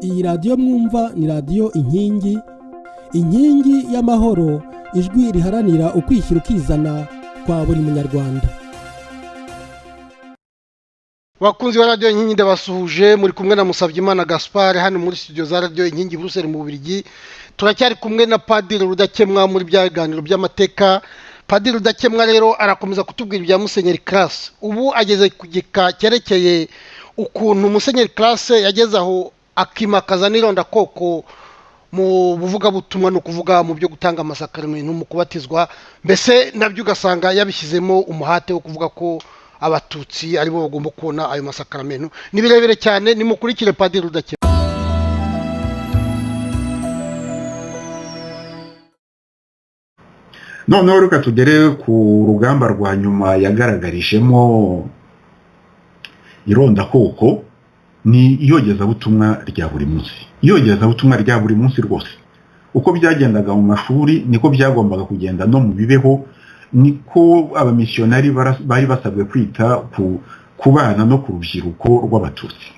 Iyi radiyo mwumva ni radiyo inkingi y'amahoro, ijwi riharanira ukwishyira ukizana kwa buri munyarwanda. Bakunzi ba radiyo inkingi ndabasuhuje, muri kumwe na Musabyimana Gaspard hano muri studio za radiyo inkingi Brussels mu Bubiligi. Turacyari kumwe na Padiri Rudakemwa muri bya biganiro by'amateka. Padiri Rudakemwa rero arakomeza kutubwira ibya Musenyeri Classe. Ubu ageze ku gika cyerekeye ukuntu Musenyeri Classe yageze aho akimakaza n'irondakoko mu buvugabutumwa, no kuvuga mu byo gutanga amasakaramentu, mu kubatizwa, mbese nabyo ugasanga yabishyizemo umuhate wo kuvuga ko abatutsi aribo bagomba kubona ayo masakaramentu. Ni birebire cyane, nimukurikire Padiri Rudakemwa. Noneho reka tugere ku rugamba rwa nyuma yagaragarijemo irondakoko, ni iyogezabutumwa rya buri munsi. Iyogezabutumwa rya buri munsi rwose, uko byagendaga mu mashuri niko byagombaga kugenda no mu bibeho, niko abamisiyonari bari basabwe kwita ku bana no ku rubyiruko rw'abatutsi.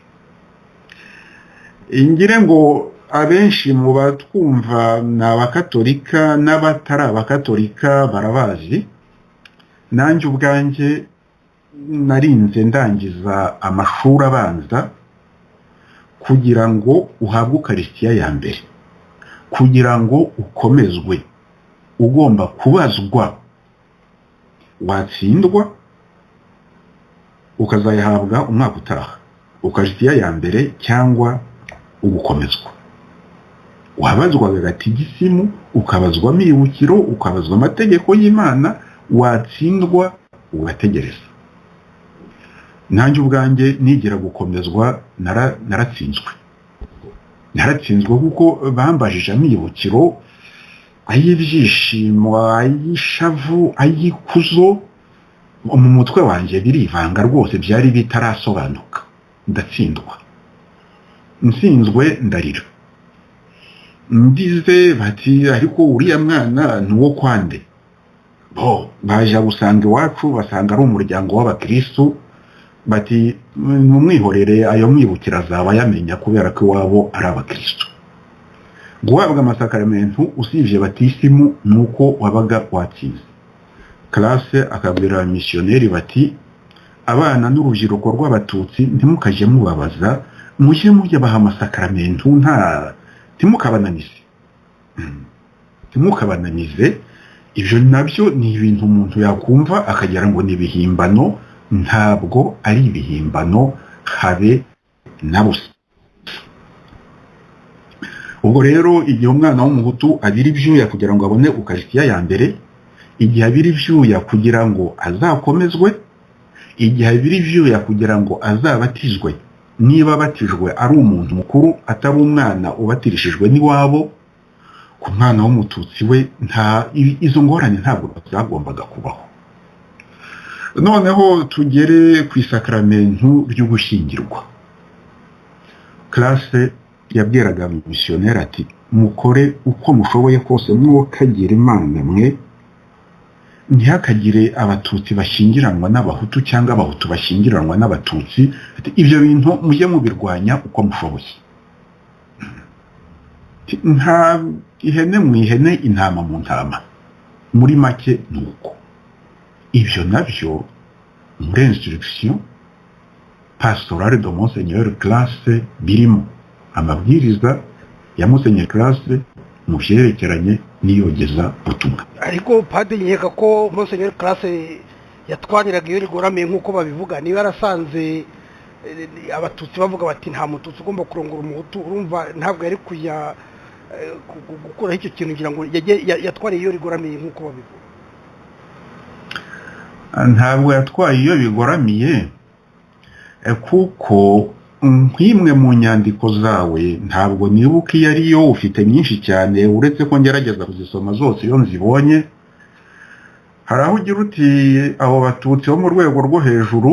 Ingire ngo abenshi mu batwumva ni abakatolika n'abatari abakatolika barabazi. Nanjye ubwanjye narinze ndangiza amashuri abanza kugira ngo uhabwe ukarisitiya ya mbere, kugira ngo ukomezwe ugomba kubazwa, watsindwa ukazayihabwa umwaka utaha, ukarisitiya ya mbere cyangwa ugukomezwa. Wabazwaga gatigisimu, ukabazwa mibukiro, ukabazwa amategeko y'Imana, watsindwa ugategereza. Nanjye ubwanjye nigira gukomezwa naratsinzwe kuko bambajije amibukiro ay'ibyishimo, ay'ishavu, ay'ikuzo. Mu mutwe wanjye birivanga rwose, byari bitarasobanuka. Ndatsindwa, nsinzwe ndarira. Ndize bati ariko uriya mwana ni uwo kwande. Baje gusanga iwacu, basanga ari umuryango w'abakristo, bati mumwihorere, ayo mwibukira azaba yamenya kubera ko iwabo ari abakristo. Guhabwa amasakaramentu usibye batisimu nuko wabaga watsinze. Classe akabwira abamisiyoneri bati abana n'urubyiruko rw'abatutsi ntimukaje mubabaza, mujye baha amasakaramentu, timukabananize. Ibyo nabyo ni ibintu umuntu yakumva akagira ngo ni ibihimbano. Ntabwo ari ibihimbano habe na busa. Ubwo rero igihe umwana w'umuhutu abira ibyuya kugira ngo abone ukarisitiya ya mbere, igihe abira ibyuya kugira ngo azakomezwe, igihe abira ibyuya kugira ngo azabatizwe, niba abatijwe ari umuntu mukuru atari umwana ubatirishijwe n'iwabo, ku mwana w'umututsi we izo ngorane ntabwo zagombaga kubaho. Noneho tugere ku isakaramentu ryo gushyingirwa. Classe yabwiraga misiyoneri ati mukore uko mushoboye kose mwokagira Imana mwe, ntihakagire abatutsi bashyingiranwa n'abahutu cyangwa abahutu bashyingiranwa n'abatutsi. Ibyo bintu mujye mubirwanya uko mushoboye. Nta ihene mu ihene, intama mu ntama, muri make nuko. Ibyo nabyo muri instruction pastorale de Monseigneur Classe birimo amabwiriza ya Monseigneur Classe mu byerekeranye n'iyogeza butumwa. Ariko Padiri nkeka ko Monseigneur Classe yatwaniraga iyo rigoramiye nk'uko babivuga. Niba yarasanze abatutsi bavuga bati nta mututsi ugomba kurongora umuhutu, urumva ntabwo yari kujya gukuraho icyo kintu kugira ngo yatwariye iyo rigoramiye nk'uko babivuga. Ntabwo yatwaye iyo bigoramiye, kuko nk'imwe mu nyandiko zawe ntabwo nibuka iyo ariyo, ufite nyinshi cyane, uretse ko ngerageza kuzisoma zose iyo nzibonye. Hari aho ugira uti abo batutsi bo mu rwego rwo hejuru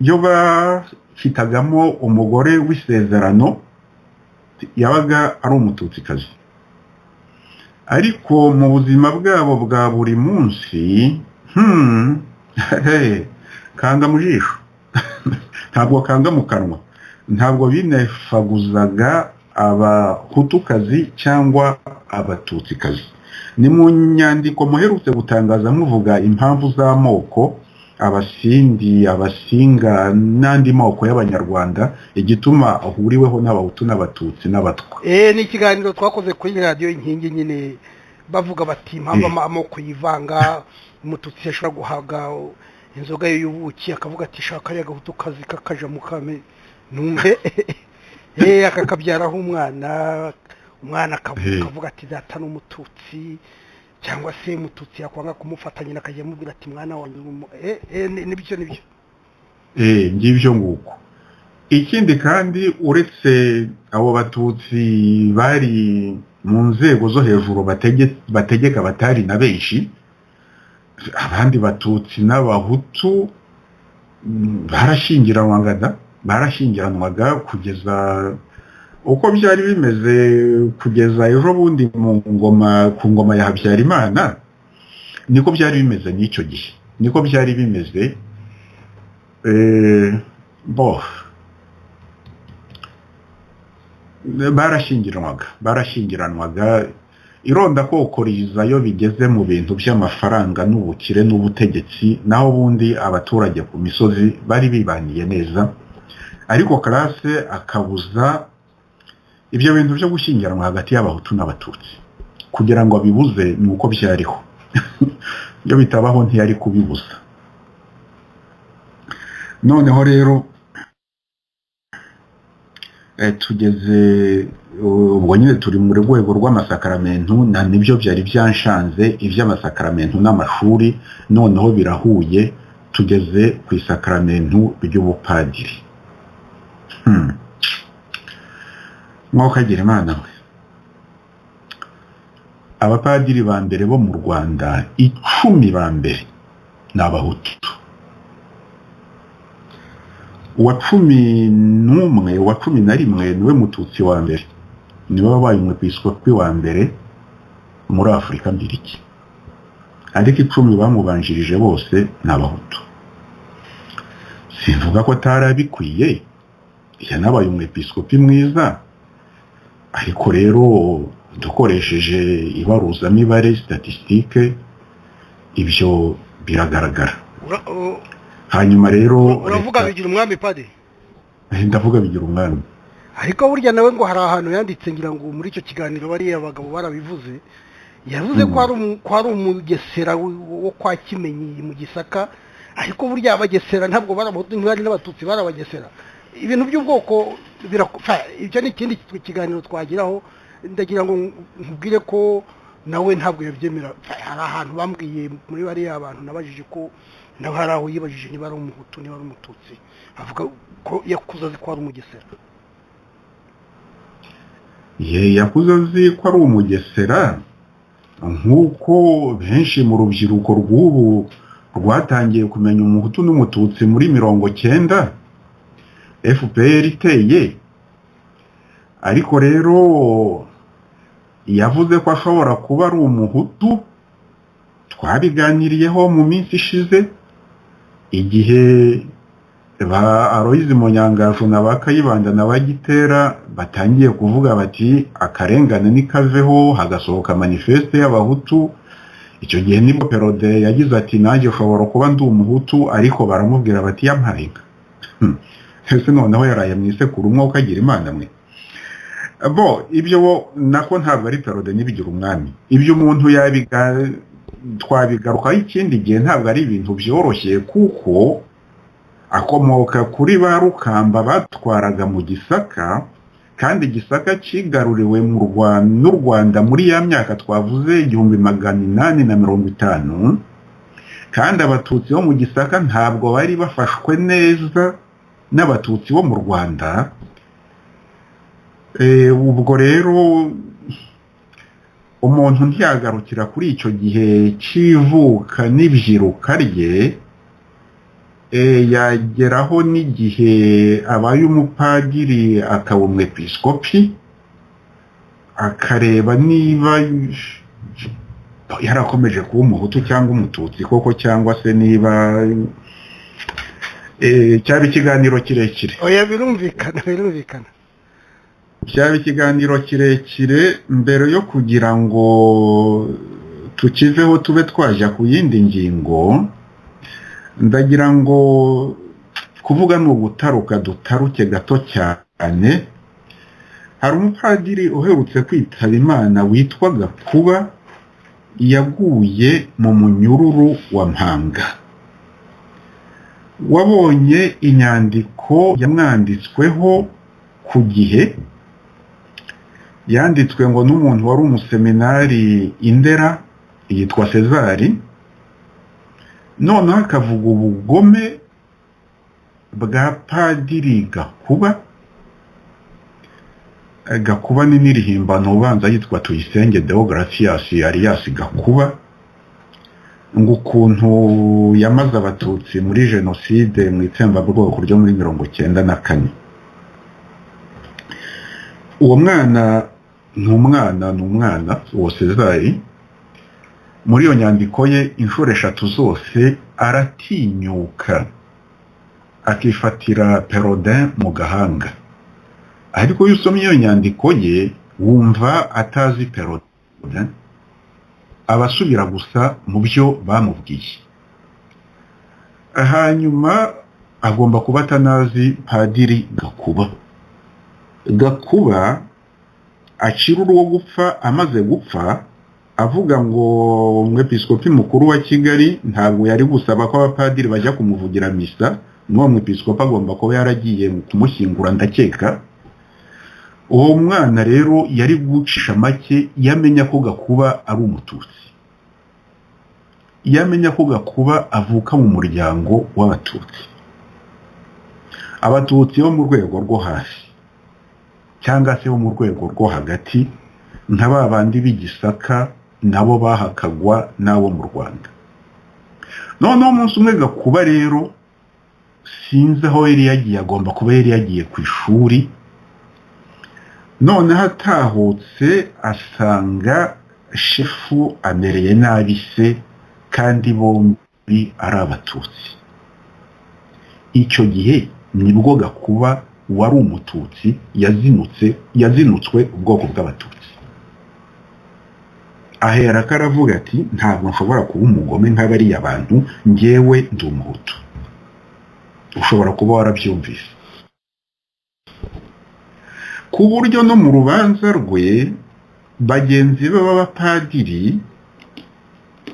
iyo bafitagamo umugore w'isezerano yabaga ari umututsikazi, ariko mu buzima bwabo bwa buri munsi kanga mu jisho ntabwo kanga mu kanwa. ntabwo binefaguzaga abahutukazi cyangwa abatutsikazi. Ni mu nyandiko muherutse gutangaza muvuga impamvu z'amoko, abasindi, abasinga n'andi moko y'abanyarwanda, igituma ahuriweho n'abahutu n'abatutsi n'abatwa. Ni ikiganiro twakoze kuri radio Inkingi nyine bavuga bati impamvu amoko yivanga, umututsi yashobora guhaga inzoga y'ubuki akavuga ati shaka ari agahutukazi kakaja mukame numve akakabyaraho umwana akavuga ati data n'umututsi, cyangwa se umututsi yakwanga kumufatanya nakajya mubwira ati mwana wanjye nibyo ngibyo nguko. Ikindi kandi uretse abo batutsi bari mu nzego zo hejuru bategeka batari na benshi, abandi batutsi n'abahutu barashyingiranwaga kugeza uko byari bimeze kugeza ejo bundi ku ngoma ya Habyarimana, niko byari bimeze n'icyo gihe, niko byari bimeze. barashyingiranwaga. Irondakoko rizayo bigeze mu bintu by'amafaranga n'ubukire n'ubutegetsi, naho bundi abaturage ku misozi bari bibaniye neza, ariko classe akabuza ibyo bintu byo gushyingiranwa hagati y'abahutu n'abatutsi. Kugira ngo abibuze ni uko byariho, iyo bitabaho ntiyari kubibuza. Noneho rero tugeze ubwo nyine turi mu rwego rw'amasakaramentu, na nibyo byari byanshanze iby'amasakaramentu n'amashuri, noneho birahuye, tugeze ku isakaramentu ry'ubupadiri. Mwakagira Imana we, abapadiri ba mbere bo mu Rwanda 10 ba mbere ni abahutu. Uwa 11 niwe mututsi wa mbere, niwe wabaye umwepiskopi wa mbere muri Afurika mbiriki, ariko 10 bamubanjirije bose ni abahutu. Simvuga ko atarabikwiye, yanabaye umwepiskopi mwiza, ariko rero dukoresheje ibaruzamibare statistique ibyo biragaragara. Hanyuma rero uravuga bigira umwami pade? Ndavuga bigira umwami. Ariko burya nawe ngo hari ahantu yanditse ngira ngo muri icyo kiganiro bari abagabo barabivuze, yavuze ko ari umugesera wo kwa Kimenyi mu Gisaka, ariko burya abagesera ntabwo barabahutu ntibari n'abatutsi barabagesera. Ibintu by'ubwoko ibyo ni ikindi kiganiro twagiraho, ndagira ngo nkubwire ko nawe ntabwo yabyemera. Hari ahantu bambwiye muri bari abantu nabajije ko nawe hari aho yibajije niba ari umuhutu niba ari umututsi, avuga ko yakuze azi ko ari umugesera. Yakuze azi ko ari umugesera, nk'uko benshi mu rubyiruko rw'ubu rwatangiye kumenya umuhutu n'umututsi muri 90 FPR iteye. Ariko rero yavuze ko ashobora kuba ari umuhutu, twabiganiriyeho mu minsi ishize, igihe ba Aloyizi Munyangaju na Bakayibanda na Bagitera batangiye kuvuga bati akarengane nikaveho, hagasohoka manifeste y'abahutu. Icyo gihe nibwo Perode yagize ati nanjye ushobora kuba ndi umuhutu, ariko baramubwira bati yamparinga. Ese noneho yaraye mu isekuru Mwakagira Imana mwe. Ibyo nako ntabwo ari Perode nibigira umwami, ibyo umuntu twabigarukaho ikindi gihe, ntabwo ari ibintu byoroshye, kuko akomoka kuri ba Rukamba batwaraga mu Gisaka, kandi Gisaka kigaruriwe n'u Rwanda muri ya myaka twavuze 1850, kandi abatutsi bo mu Gisaka ntabwo bari bafashwe neza n'abatutsi bo mu Rwanda. Ubwo rero umuntu ntiyagarukira kuri icyo gihe cy'ivuka n'ibyiruka rye, yageraho n'igihe abaye umupadiri akaba umwepiskopi, akareba niba yarakomeje kuba umuhutu cyangwa umututsi koko, cyangwa se niba cyaba ikiganiro kirekire oya birumvikana cyaba ikiganiro kirekire mbere yo kugira ngo tukiveho tube twaja ku yindi ngingo ndagira ngo kuvuga ni ugutaruka dutaruke gato cyane hari umupadiri uherutse kwitaba Imana witwaga Kuba yaguye mu munyururu wa Mpanga wabonye inyandiko yamwanditsweho ku Gihe yanditswe ngo n'umuntu wari umuseminari Indera yitwa Cezari noneho akavuga ubugome bwa Padiri Gakuba ni n'irihimbano ubanza yitwa Tuyisenge Deogratias alias Gakuba ngo ukuntu yamaze abatutsi muri jenoside mu itsembabwoko ryo muri 1994 uwo mwana n'umwana uwo Cezari muri iyo nyandiko ye inshuro 3 zose aratinyuka akifatira Perodin mu gahanga ariko iyo usomye iyo nyandiko ye wumva atazi Perodin abasubira gusa mu byo bamubwiye hanyuma agomba kuba atanazi Padiri Gakuba acira urwo gupfa amaze gupfa avuga ngo umwepiskopi mukuru wa Kigali ntabwo yari gusaba ko abapadiri bajya kumuvugira misa n'uwo mwepiskopi agomba kuba yaragiye kumushyingura ndakeka uwo mwana rero yari gucisha make yamenya ko Gakuba ari umututsi yamenya ko Gakuba avuka mu muryango w'abatutsi abatutsi bo mu rwego rwo hasi cyangwa se bo mu rwego rwo hagati nka babandi b'igisaka nabo bahakagwa nabo mu Rwanda noneho umunsi umwe Gakuba rero sinzi aho yari yagiye agomba kuba yari yagiye ku ishuri noneho atahutse asanga shefu amereye nabi se kandi bombi ari abatutsi icyo gihe nibwo Gakuba wari umututsi yazinutswe ubwoko bw'abatutsi ahera karavuga ati ntabwo nshobora kuba umugome nk'abariya abantu njyewe ndi umuhutu ushobora kuba warabyumvise ku buryo no mu rubanza rwe bagenzi be b'abapadiri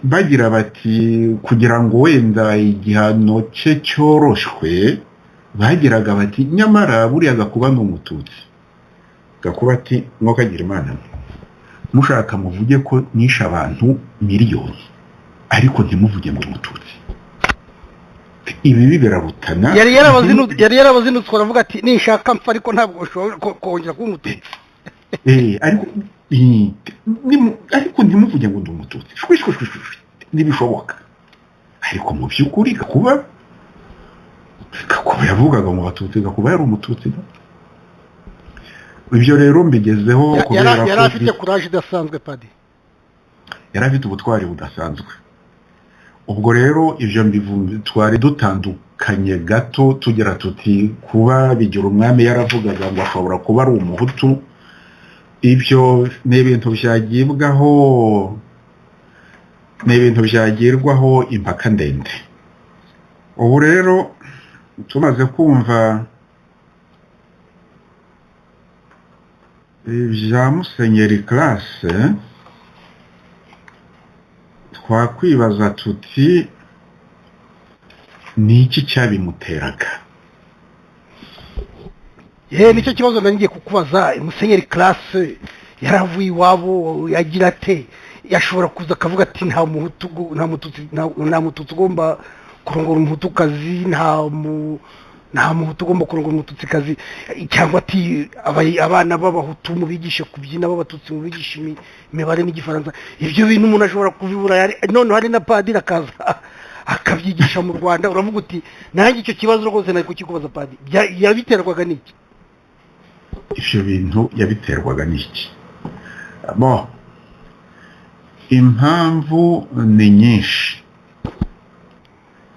bagira bati kugira ngo wenda igihano cye cyoroshwe bagiraga bati nyamara buriya Gakuba ni umututsi Gakuba ati mwokagira Imana mushaka muvuge ko nisha abantu miliyoni ariko ntimuvuge ngo umututsi ibi birarutana yari yarabazinutse aravuga ati nishaka mpfa ariko ntabwo ushobora kongera kuba umututsi ariko ntimuvuge ngo ndi umututsi ntibishoboka ariko mu by'ukuri Gakuba yavugaga mu batutsi Gakuba yari umututsi ibyo rero mbigezeho kubera ko yari afite courage idasanzwe Padi yari afite ubutwari budasanzwe ubwo rero ibyo twari dutandukanye gato tugira tuti kuba bigira umwami yaravugaga ngo ashobora kuba ari umuhutu ibyo ni ibintu byagirwaho impaka ndende ubu rero tumaze kumva ibya Musenyeri Classe twakwibaza tuti ni iki cyabimuteraga nicyo kibazo ngiye kukubaza Musenyeri Classe yaravuye iwabo yagira ate yashobora kuza akavuga ati nta mututsi ugomba kurongora umuhutukazi nta muhutu ugomba kurongora umututsikazi cyangwa ati abana b'abahutu mubigishe kubyina b'abatutsi mubigisha imibare n'igifaransa ibyo bintu umuntu ashobora kubibura none hari na Padiri akaza akabyigisha mu Rwanda uravuga uti nanjye icyo kibazo rwose nari kukikubaza Padiri yabiterwaga n'iki ibyo bintu yabiterwaga n'iki impamvu ni nyinshi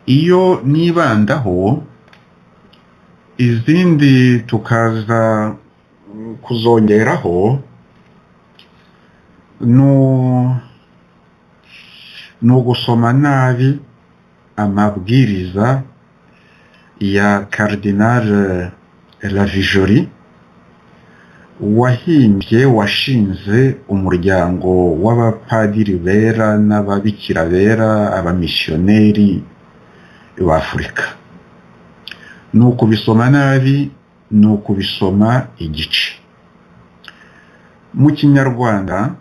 iyo nibandaho izindi tukaza kuzongeraho ni ugusoma nabi amabwiriza ya Cardinal Lavijori washinze umuryango w'abapadiri bera n'ababikira bera abamisiyoneri b'Afurika. Ni ukubisoma nabi, ni ukubisoma igice. Mu Kinyarwanda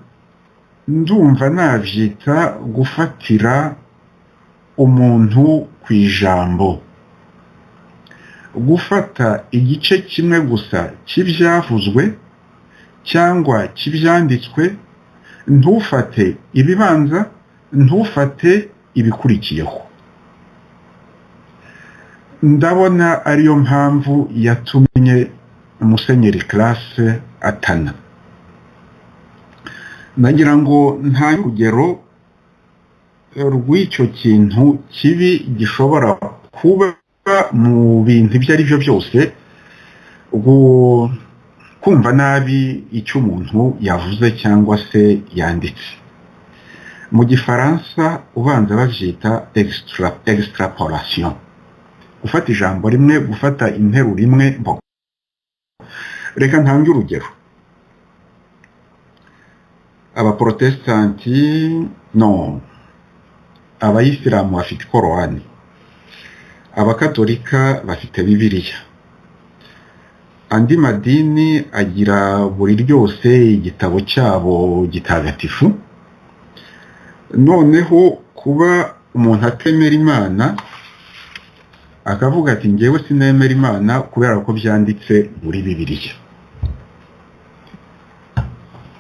ndumva navyita gufatira umuntu ku ijambo, gufata igice kimwe gusa cy'ibyavuzwe cyangwa cy'ibyanditswe, ntufate ibibanza, ntufate ibikurikiyeho. Ndabona ariyo mpamvu yatumye Musenyeri Classe atana. Nagira ngo nta rugero rw'icyo kintu kibi gishobora kuba mu bintu ibyo ari byo byose, kumva nabi icyo umuntu yavuze cyangwa se yanditse. Mu Gifaransa ubanza bavyita extrapolation, gufata ijambo rimwe, gufata interuro imwe. Reka ntange urugero. Abaprotestanti abayisilamu bafite Korani, abakatolika bafite Bibiliya, andi madini agira buri ryose igitabo cyabo gitagatifu. Noneho kuba umuntu atemera Imana akavuga ati ngewe sinemera Imana kubera ko byanditse muri Bibiliya,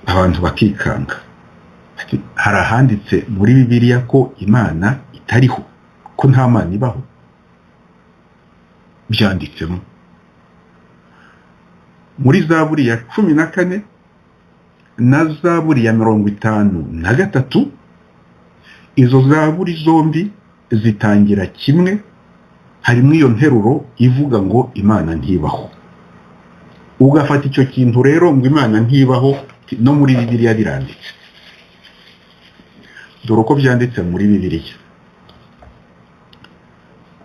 abantu bakikanga. Hari ahanditse muri Bibiliya ko Imana itariho, ko nta Mana ibaho? Byanditsemo muri Zaburi ya 14 na Zaburi ya 53. Izo Zaburi zombi zitangira kimwe, harimo iyo nteruro ivuga ngo Imana ntibaho. Ugafata icyo kintu rero ngo Imana ntibaho no muri Bibiliya biranditse. Dore uko byanditse muri Bibiliya.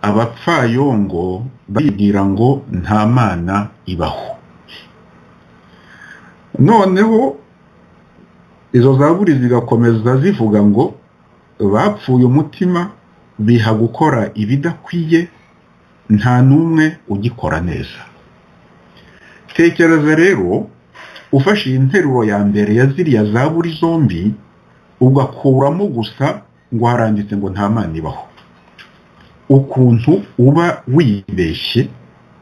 Abapfayongo baribwira ngo nta Mana ibaho. Noneho izo Zaburi zigakomeza zivuga ngo bapfuye umutima, biha gukora ibidakwiye, nta n'umwe ugikora neza. Tekereza rero, ufashe interuro ya mbere ya ziriya Zaburi zombi ugakuramo gusa ngo haranditse ngo nta Mana ibaho, ukuntu uba wibeshye,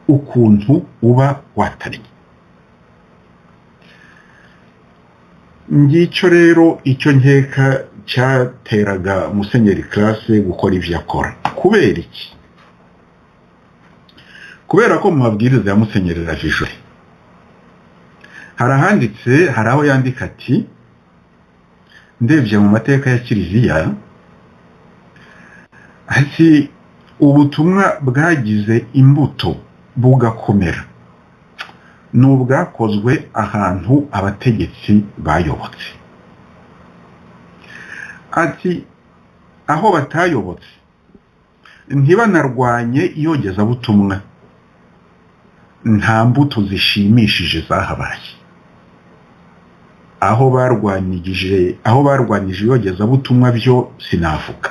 ukuntu uba watari. Ngicyo rero icyo nkeka cyateraga Musenyeri Classe gukora ibyo akora. Kubera iki? Kubera ko mu mabwiriza ya Musenyeri Lavijori harahanditse, hari aho yandika ati, ndebye mu mateka ya Kiliziya, ati ubutumwa bwagize imbuto bugakomera n'ubwakozwe ahantu abategetsi bayobotse. Ati aho batayobotse ntibanarwanye iyogezabutumwa, nta mbuto zishimishije zahabaye. Aho barwanyije iyogezabutumwa byo sinavuga.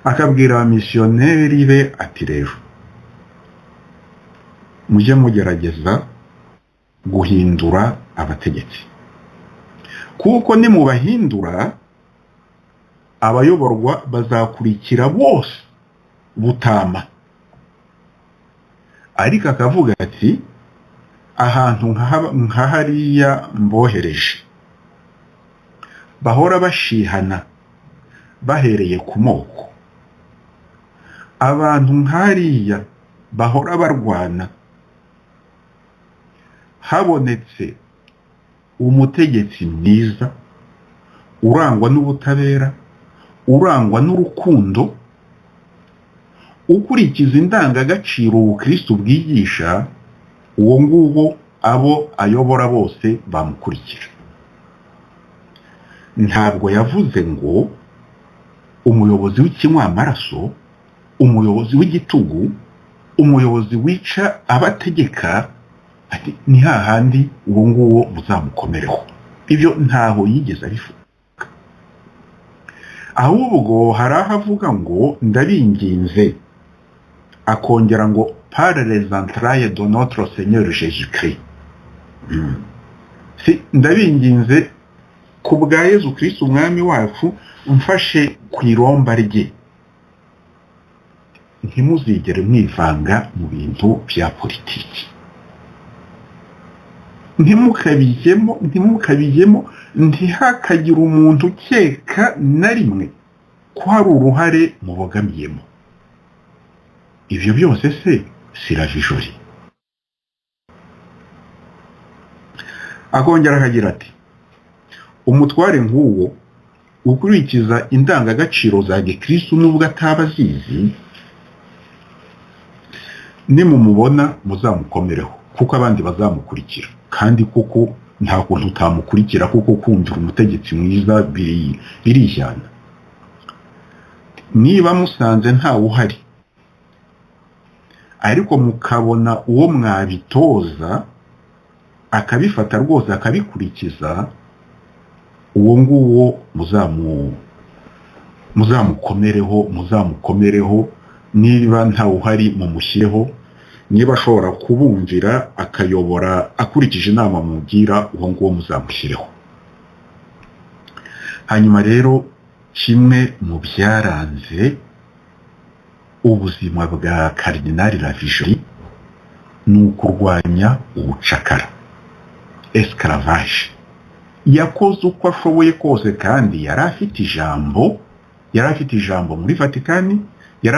Akabwira abamisiyoneri be ati rero mujye mugerageza guhindura abategetsi, kuko nimubahindura abayoborwa bazakurikira bose butama. Ariko akavuga ati ahantu nka hariya mbohereje bahora bashihana bahereye ku moko, abantu nk'ariya bahora barwana, habonetse umutegetsi mwiza urangwa n'ubutabera, urangwa n'urukundo, ukurikiza indangagaciro ubukristo bwigisha, uwo nguwo abo ayobora bose bamukurikira. Ntabwo yavuze ngo umuyobozi w'ikinywamaraso, umuyobozi w'igitugu, umuyobozi wica abategeka, ati ni hahandi uwo nguwo muzamukomereho. Ibyo ntaho yigeze abivuga. Ahubwo hari aho avuga ngo ndabinginze, akongera ngo par les entrailles de notre Seigneur Jésus-Christ. Si ndabinginze ku bwa Yezu Kristo umwami wacu, mfashe ku iromba rye, ntimuzigere mwivanga mu bintu bya politiki, ntimukabijyemo, ntihakagira umuntu ukeka na rimwe ko hari uruhare mubogamiyemo. Ibyo byose se si la vijori. Akongera akagira ati umutware nk'uwo ukurikiza indangagaciro za gikristo nubwo ataba azizi, nimumubona muzamukomereho kuko abandi bazamukurikira, kandi kuko nta kuntu utamukurikira kuko kumvira umutegetsi mwiza birijyana. Niba musanze ntawe uhari ariko mukabona uwo mwabitoza akabifata rwose akabikurikiza, uwo nguwo muzamukomereho. Niba ntawe uhari mumushyireho, niba ashobora kubumvira akayobora akurikije inama mugira, uwo nguwo muzamushyireho. Hanyuma rero kimwe mu byaranze ubuzima bwa Karidinali Ravijori ni ukurwanya ubucakara, esclavage. Yakoze uko ashoboye kose, kandi yari afite ijambo muri Vatikani, yari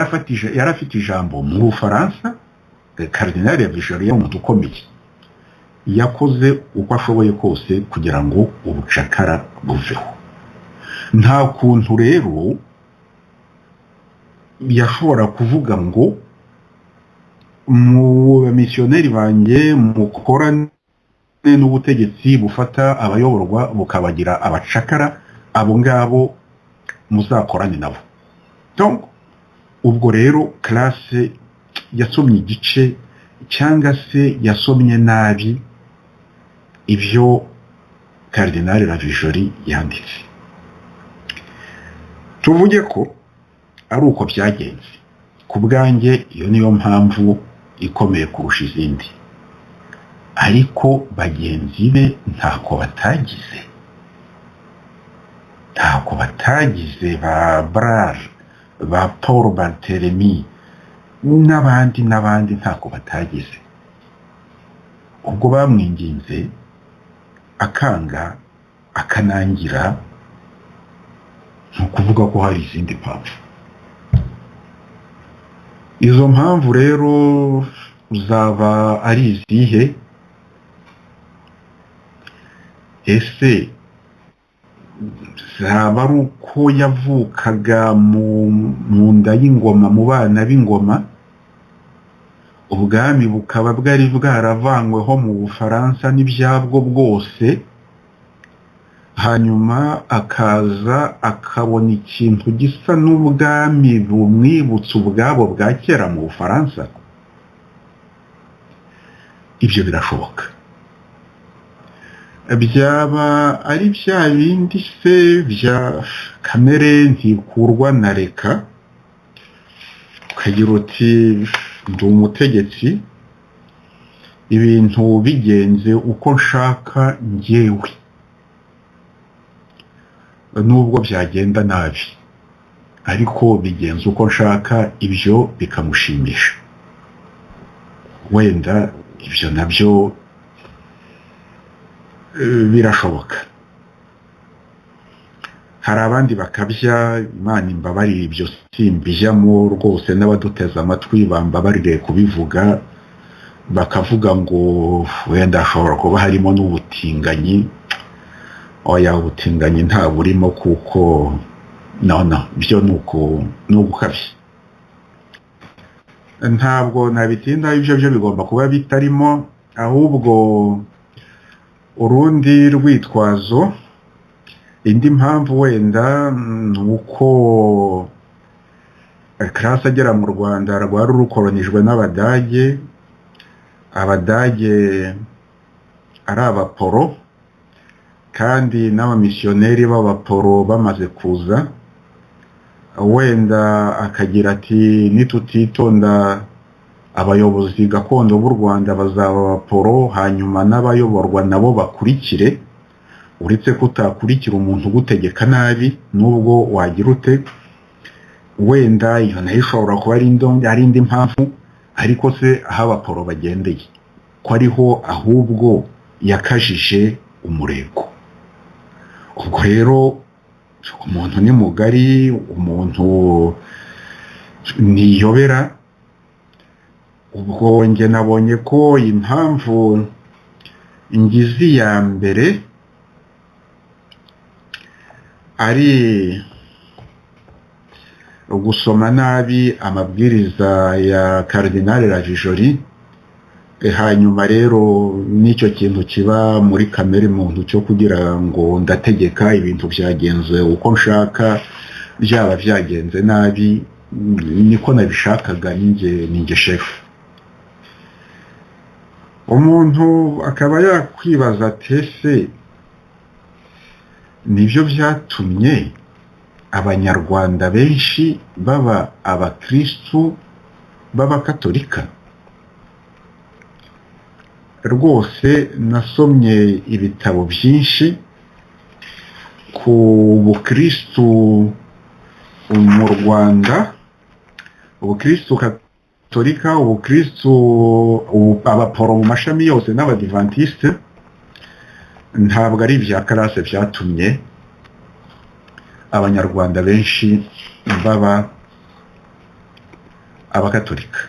afite ijambo mu Bufaransa. Karidinali Ravijori yari umuntu ukomeye, yakoze uko ashoboye kose kugira ngo ubucakara buveho. Nta kuntu rero yashobora kuvuga ngo mu bamisiyoneri banjye mukorane n'ubutegetsi bufata abayoborwa bukabagira abacakara, abo ngabo muzakorane nabo. Donc ubwo rero classe yasomye igice cyangwa se yasomye nabi ibyo Karidinali Ravijori yanditse. Tuvuge ko ari uko byagenze, ku bwanjye iyo niyo mpamvu ikomeye kurusha izindi. Ariko bagenzi be ntako batagize, ba Brar, ba Paul Barthélemy n'abandi ntako batagize. Ubwo bamwinginze akanga akanangira, ntukuvuga ko hari izindi mpamvu. Izo mpamvu rero zaba ari izihe? Ese zaba ari uko yavukaga mu nda y'ingoma, mu bana b'ingoma, ubwami bukaba bwari bwaravanyweho mu Bufaransa n'ibyabwo bwose, hanyuma akaza akabona ikintu gisa n'ubwami bumwibutsa ubwabo bwa kera mu Bufaransa? Ibyo birashoboka. Byaba ari bya bindi se bya kamere ntikurwa na reka, ukagira uti ndi umutegetsi, ibintu bigenze uko nshaka njyewe, nubwo byagenda nabi ariko bigenze uko nshaka, ibyo bikamushimisha. Wenda ibyo nabyo birashoboka. Hari abandi bakabya, Imana imbabarire, ibyo simbijyamo rwose, n'abaduteza amatwi bambabarire kubivuga, bakavuga ngo wenda hashobora kuba harimo n'ubutinganyi. Oya, ubutinganyi nta burimo, kuko no byo ni ugukabya. ntabwo nabitinda, ibyo byo bigomba kuba bitarimo, ahubwo urundi rwitwazo, indi mpamvu wenda ni uko Classe agera mu Rwanda rwari rukolonijwe n'Abadage, Abadage ari abaporo, kandi n'abamisiyoneri b'abaporo bamaze kuza, wenda akagira ati nitutitonda abayobozi gakondo b'u Rwanda bazaba abaporo, hanyuma n'abayoborwa nabo bakurikire, uretse kutakurikira umuntu ugutegeka nabi nubwo wagira ute, wenda iyo nayo ishobora kuba ari indi mpamvu, ariko se aho abaporo bagendeye ko ariho ahubwo yakajije umurego. Ubwo rero umuntu ni mugari, umuntu niyobera. Ubwo nge nabonye ko impamvu ingizi ya mbere ari gusoma nabi amabwiriza ya Cardinal Ravijori, hanyuma rero n'icyo kintu kiba muri kamere muntu cyo kugira ngo ndategeka ibintu byagenze uko nshaka, byaba byagenze nabi niko nabishakaga, ninjye chef. Umuntu akaba yakwibaza ati ese nibyo byatumye abanyarwanda benshi baba abakristu b'abakatolika? Rwose nasomye ibitabo byinshi ku bukristu mu Rwanda, ubukristu katolika, ubukristu abaporo mu mashami yose n'abadivantiste. Ntabwo ari ibya Classe byatumye abanyarwanda benshi baba abakatolika,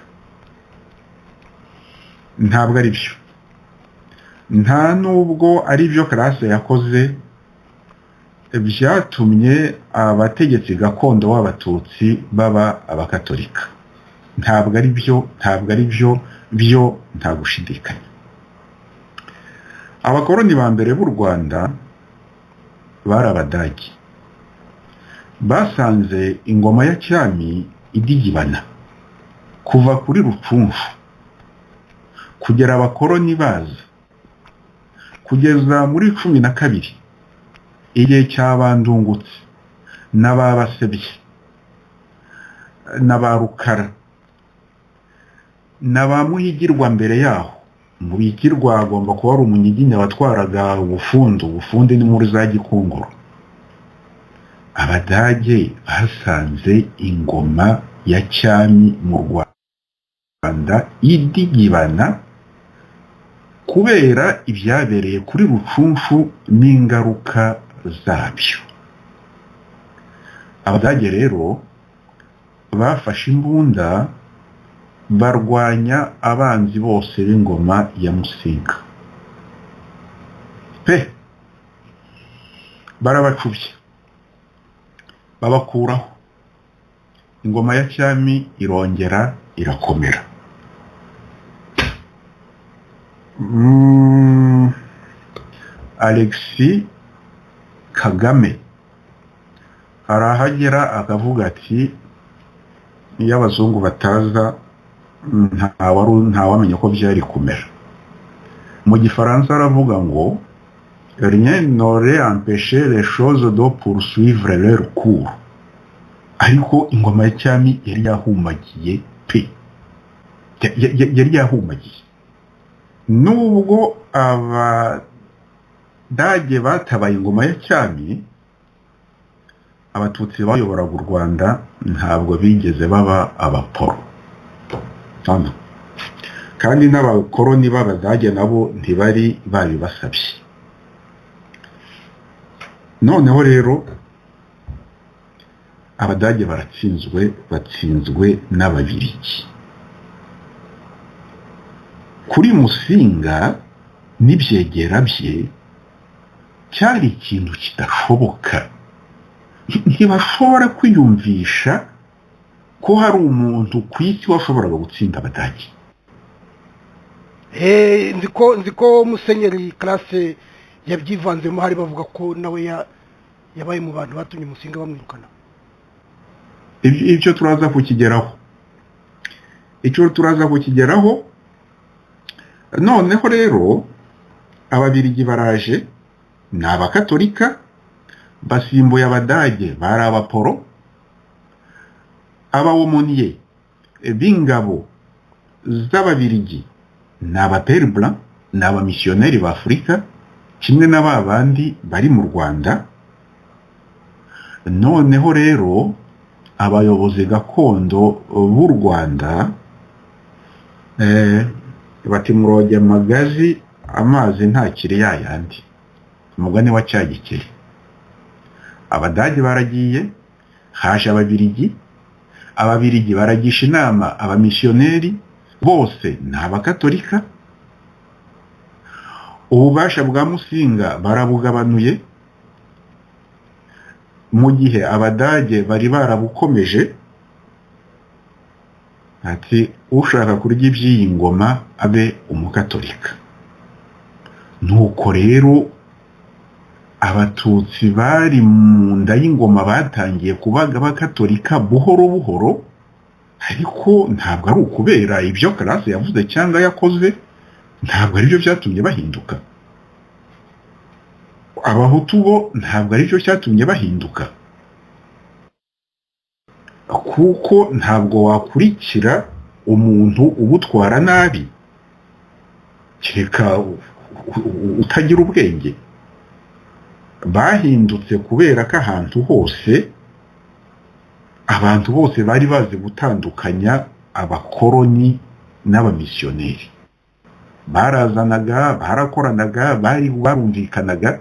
ntabwo ari byo. Nta nubwo ari byo Classe yakoze byatumye abategetsi gakondo w'abatutsi baba abakatolika. Ntabwo ari byo nta gushidikanya. Abakoroni ba mbere b'u Rwanda bari Abadage, basanze ingoma ya cyami idigibana kuva kuri Rucunshu kugera abakoroni baza kugeza muri 12, igihe cy'abandungutse n'ababasebye n'abarukara n'abamuhigirwa mbere yaho. Mu bigirwa agomba kuba ari umunyiginya watwaraga ubufundi ni muri za Gikongoro. Abadage basanze ingoma ya cyami mu Rwanda idigibana kubera ibyabereye kuri Rucunshu n'ingaruka zabyo. Abadage rero bafashe imbunda barwanya abanzi bose b'ingoma ya Musinga pe, barabacubye babakuraho. Ingoma ya cyami irongera irakomera. Alexis Kagame arahagera akavuga ati iyo abazungu bataza ntawamenya ko byari kumera. Mu Gifaransa aravuga ngo rien n'aurait empêché les choses de poursuivre leur cours. Ariko ingoma ya cyami yari yahumagiye pe, yari yahumagiye. Nubwo Abadage batabaye ingoma ya cyami, abatutsi bayoboraga u Rwanda ntabwo bigeze baba abaporo. Kandi n'abakoroni b'Abadage nabo ntibari babibasabye. Noneho rero Abadage batsinzwe n'Ababiligi. Kuri Musinga n'ibyegera bye cyari ikintu kidashoboka. Ntibashobora kwiyumvisha ko hari umuntu ku isi washoboraga gutsinda Abadage. nzi ko musenyeri Classe yabyivanzemo, hari bavuga ko nawe yabaye mu bantu batumye Musinga bamwirukana. Icyo turaza kukigeraho. Noneho rero Ababiligi baraje, ni Abakatolika, basimbuye Abadage bari Abaporo, Abawomoniye b'ingabo z'Ababiligi ni Abapere Blanc, ni abamisiyoneri b'Afurika, kimwe na ba bandi bari mu Rwanda. Noneho rero abayobozi gakondo b'u Rwanda bati muroge magazi amazi ntakiri yayandi, umugani wa cyagikeye. Abadage baragiye, haje Ababiligi baragisha inama abamisiyoneri, bose ni Abakatolika. Ububasha bwa Musinga barabugabanuye, mu gihe Abadage bari barabukomeje. Ati ushaka kurya iby'iyi ngoma abe Umukatolika. Nuko rero Abatutsi bari mu nda y'ingoma batangiye kubaga Abakatolika buhoro buhoro, ariko ntabwo ari ukubera ibyo Classe yavuze cyangwa yakoze, ntabwo ari byo byatumye bahinduka. Abahutu bo ntabwo ari byo cyatumye bahinduka, kuko ntabwo wakurikira umuntu ubutwara nabi kereka utagira ubwenge. Bahindutse kubera ko ahantu hose abantu bose bari bazi gutandukanya abakoloni n'abamisiyoneri. Barazanaga, barakoranaga, barumvikanaga,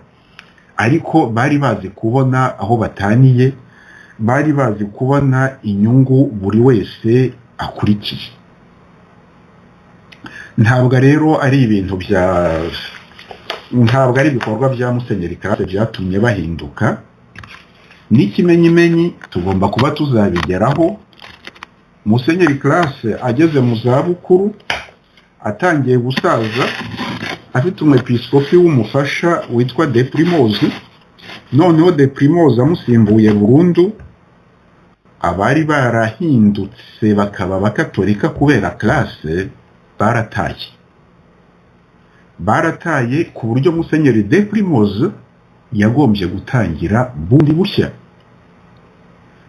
ariko bari bazi kubona aho bataniye, bari bazi kubona inyungu buri wese akurikiye. Ntabwo rero ari ibikorwa bya Musenyeri Classe byatumye bahinduka. N'ikimenyimenyi tugomba kuba tuzabigeraho. Musenyeri Classe ageze mu zabukuru, atangiye gusaza, afite umwepiskopi w'umufasha witwa De Primoze. Noneho De Primoze amusimbuye burundu, abari barahindutse bakaba Abakatolika kubera Classe barataye ku buryo Musenyeri De Primoze yagombye gutangira bundi bushya.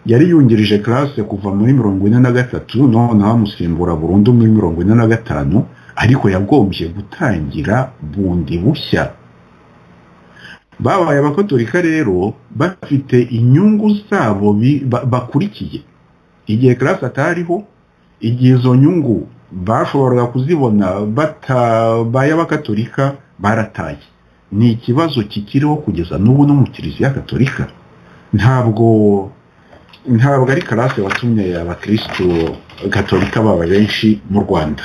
Yari yungirije Classe kuva muri 43, noneho amusimbura burundu muri 45, ariko yagombye gutangira bundi bushya. Babaye Abakatolika rero bafite inyungu zabo bakurikiye. Igihe Classe atariho, igihe izo nyungu bashoboraga kuzibona batabaye Abakatolika, barataye. Ni ikibazo kikiriho kugeza n'ubu no mu Kiliziya Gatolika. Ntabwo ari Classe watumye Abakristo Gatolika baba benshi mu Rwanda.